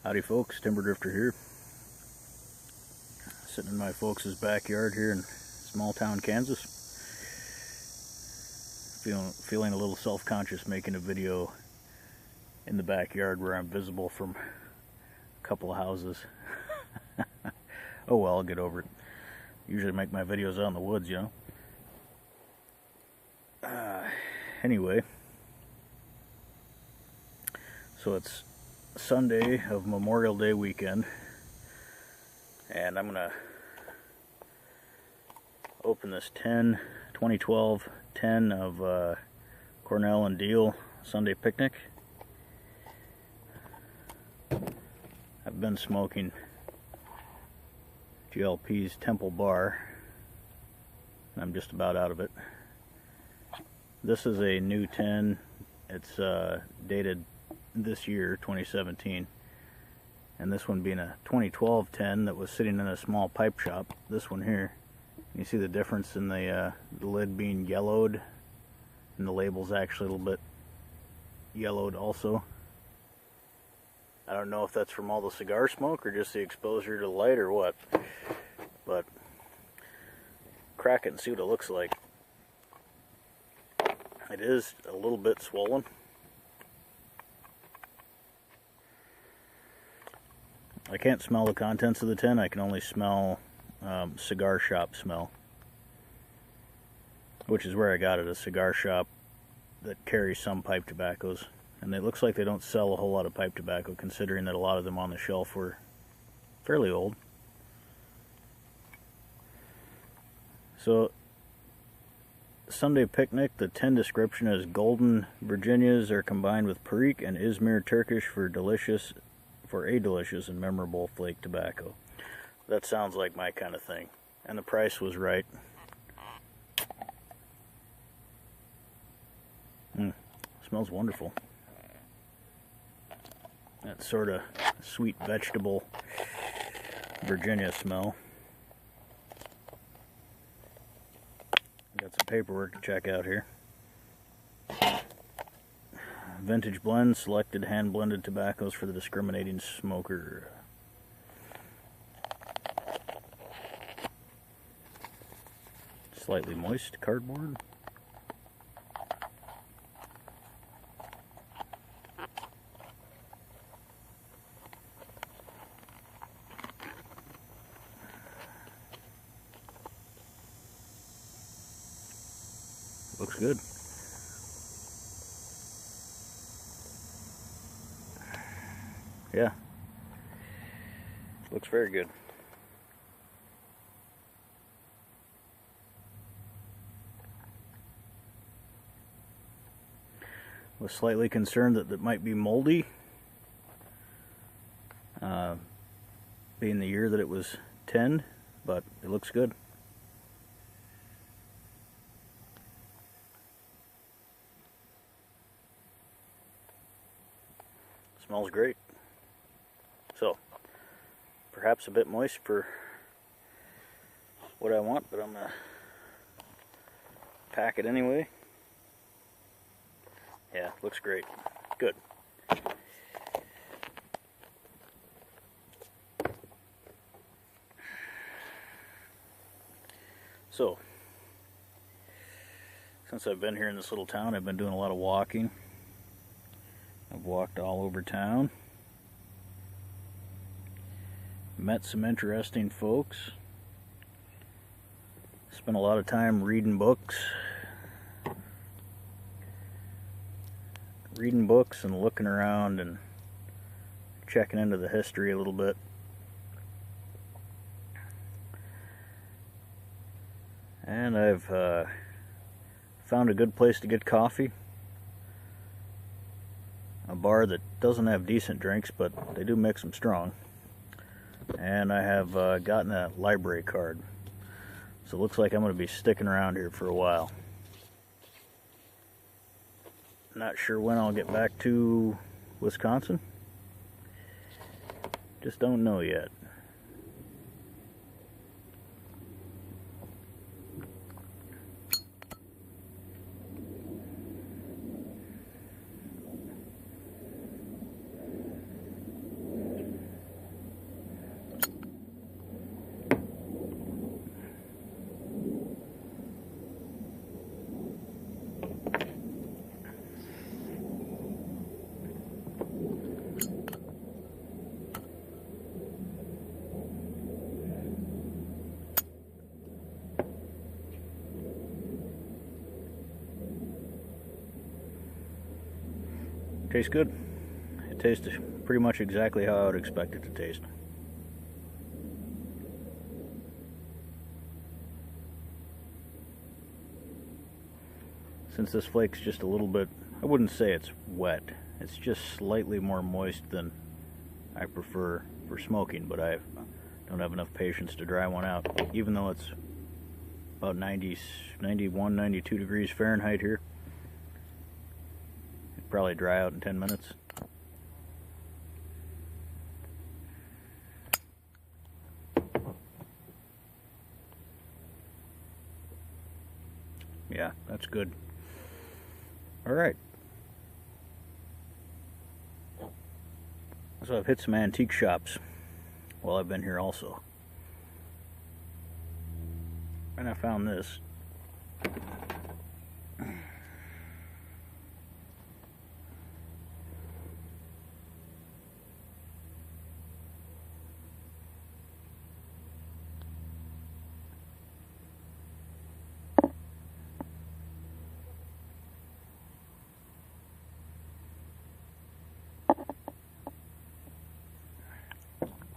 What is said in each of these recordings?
Howdy folks, Timber Drifter here. Sitting in my folks' backyard here in small town Kansas. Feeling a little self-conscious making a video in the backyard where I'm visible from a couple of houses. Oh well, I'll get over it. Usually make my videos out in the woods, you know. Anyway, so it's Sunday of Memorial Day weekend, and I'm gonna open this 2012 10 of Cornell and Diehl Sunday Picnic. I've been smoking GLP's Temple Bar, and I'm just about out of it. This is a new 10. It's dated this year, 2017, and this one being a 2012 10 that was sitting in a small pipe shop. This one here, you see the difference in the lid being yellowed, and the label's actually a little bit yellowed also. I don't know if that's from all the cigar smoke or just the exposure to light or what, but crack it and see what it looks like. It is a little bit swollen. I can't smell the contents of the tin. I can only smell cigar shop smell, which is where I got it, a cigar shop that carries some pipe tobaccos. And it looks like they don't sell a whole lot of pipe tobacco, considering that a lot of them on the shelf were fairly old. So, Sunday Picnic, the 10 description is Golden Virginias are combined with Perique and Izmir Turkish for a delicious and memorable flake tobacco. That sounds like my kind of thing. And the price was right. Smells wonderful. That sort of sweet vegetable Virginia smell. Got some paperwork to check out here. Vintage blend, selected hand-blended tobaccos for the discriminating smoker. Slightly moist cardboard. Looks good. Yeah. Looks very good. Was slightly concerned that it might be moldy, being the year that it was tinned, but it looks good. Smells great. So, perhaps a bit moist for what I want, but I'm going to pack it anyway. Yeah, looks great. Good. So, since I've been here in this little town, I've been doing a lot of walking. I've walked all over town, met some interesting folks, spent a lot of time reading books and looking around and checking into the history a little bit. And I've found a good place to get coffee. A bar that doesn't have decent drinks, but they do mix them strong. And I have gotten a library card. So it looks like I'm going to be sticking around here for a while. Not sure when I'll get back to Wisconsin. Just don't know yet. Tastes good. It tastes pretty much exactly how I would expect it to taste. Since this flake's just a little bit, I wouldn't say it's wet, it's just slightly more moist than I prefer for smoking, but I don't have enough patience to dry one out, even though it's about 91, 92 degrees Fahrenheit here. It'd probably dry out in 10 minutes. Yeah, that's good. Alright. So I've hit some antique shops while I've been here also. And I found this.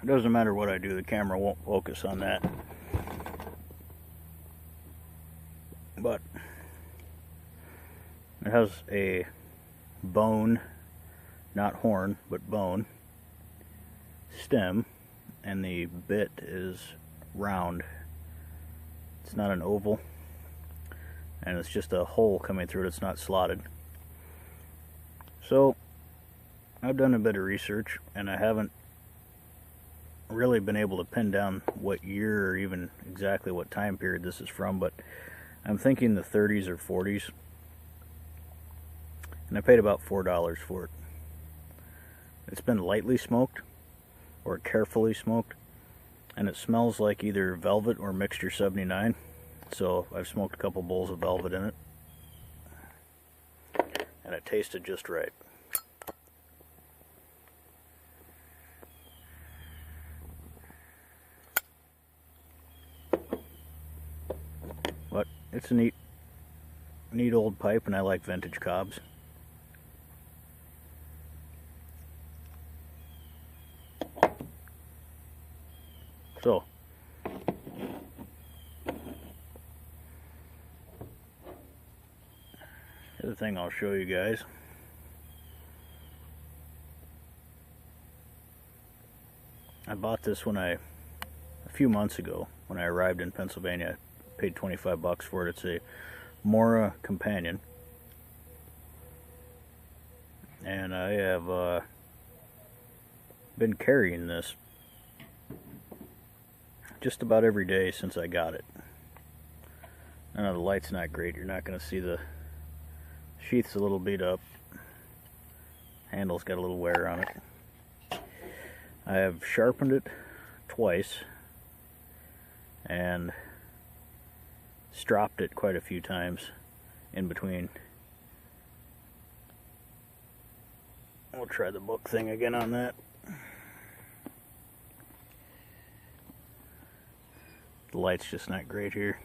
It doesn't matter what I do, the camera won't focus on that. But it has a bone, not horn, but bone, stem, and the bit is round. It's not an oval, and it's just a hole coming through it, it's not slotted. So, I've done a bit of research, and I haven't really been able to pin down what year or even exactly what time period this is from, but I'm thinking the 30s or 40s, and I paid about $4 for it. It's been lightly smoked or carefully smoked, and it smells like either velvet or mixture 79, so I've smoked a couple bowls of velvet in it, and it tasted just right. But it's a neat old pipe, and I like vintage cobs. So, the other thing I'll show you guys, I bought this a few months ago when I arrived in Pennsylvania. I paid 25 bucks for it. It's a Mora Companion, and I have been carrying this just about every day since I got it. I know the light's not great, you're not going to see the sheath's a little beat up, handle's got a little wear on it. I have sharpened it twice and stropped it quite a few times in between. We'll try the book thing again on that. The light's just not great here.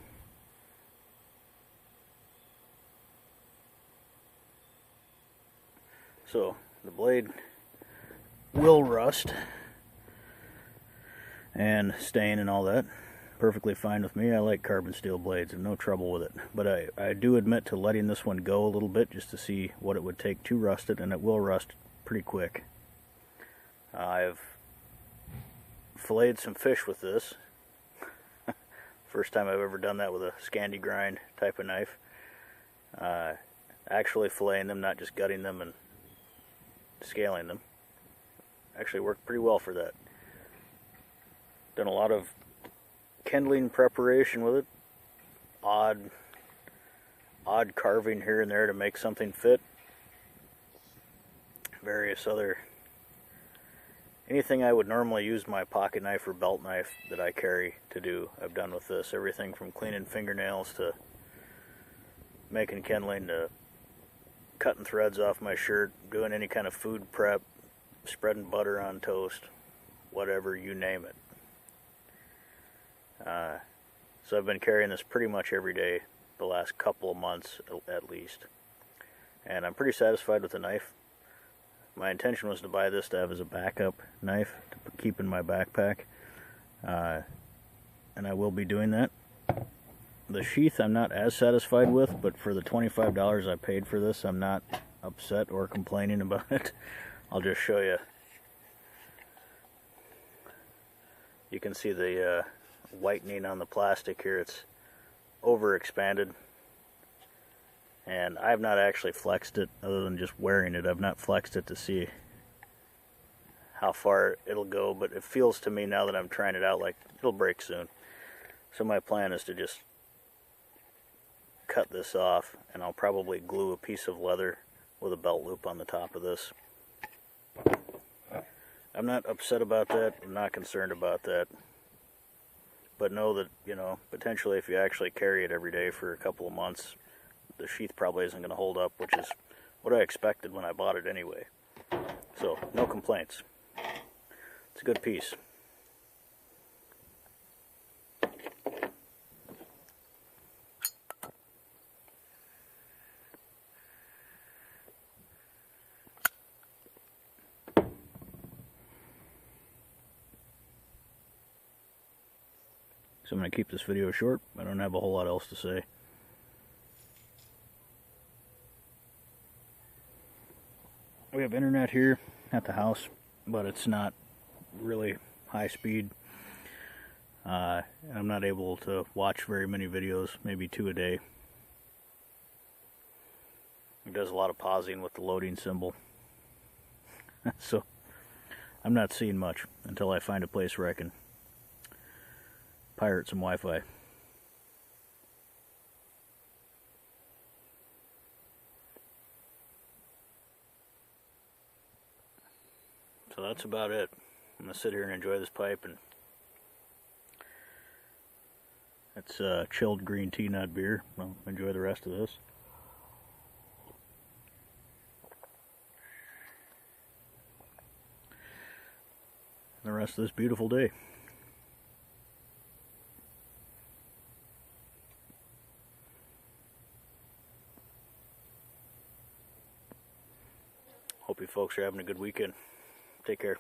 So the blade will rust and stain and all that. Perfectly fine with me. I like carbon steel blades and no trouble with it. But I do admit to letting this one go a little bit just to see what it would take to rust it, and it will rust pretty quick. I've filleted some fish with this. First time I've ever done that with a Scandi grind type of knife. Actually filleting them, not just gutting them and scaling them. Actually worked pretty well for that. Done a lot of kindling preparation with it. Odd carving here and there to make something fit. Various other, anything I would normally use my pocket knife or belt knife that I carry to do, I've done with this. Everything from cleaning fingernails to making kindling to cutting threads off my shirt, doing any kind of food prep, spreading butter on toast, whatever, you name it. So I've been carrying this pretty much every day the last couple of months at least. And I'm pretty satisfied with the knife. My intention was to buy this to have as a backup knife to keep in my backpack, and I will be doing that. The sheath I'm not as satisfied with, but for the $25 I paid for this, I'm not upset or complaining about it. I'll just show you. You can see the whitening on the plastic here. It's overexpanded, and I've not actually flexed it other than just wearing it. I've not flexed it to see how far it'll go, but it feels to me now that I'm trying it out like it'll break soon. So my plan is to just cut this off, and I'll probably glue a piece of leather with a belt loop on the top of this. I'm not upset about that. I'm not concerned about that. But know that, you know, potentially if you actually carry it every day for a couple of months, the sheath probably isn't going to hold up, which is what I expected when I bought it anyway. So, no complaints. It's a good piece. So I'm going to keep this video short. I don't have a whole lot else to say. We have internet here at the house, but it's not really high speed. I'm not able to watch very many videos, maybe 2 a day. It does a lot of pausing with the loading symbol. So I'm not seeing much until I find a place where I can pirate some Wi-Fi. So that's about it. I'm going to sit here and enjoy this pipe, and it's chilled green tea, not beer. I'll enjoy the rest of this. And the rest of this beautiful day. Hope you folks are having a good weekend. Take care.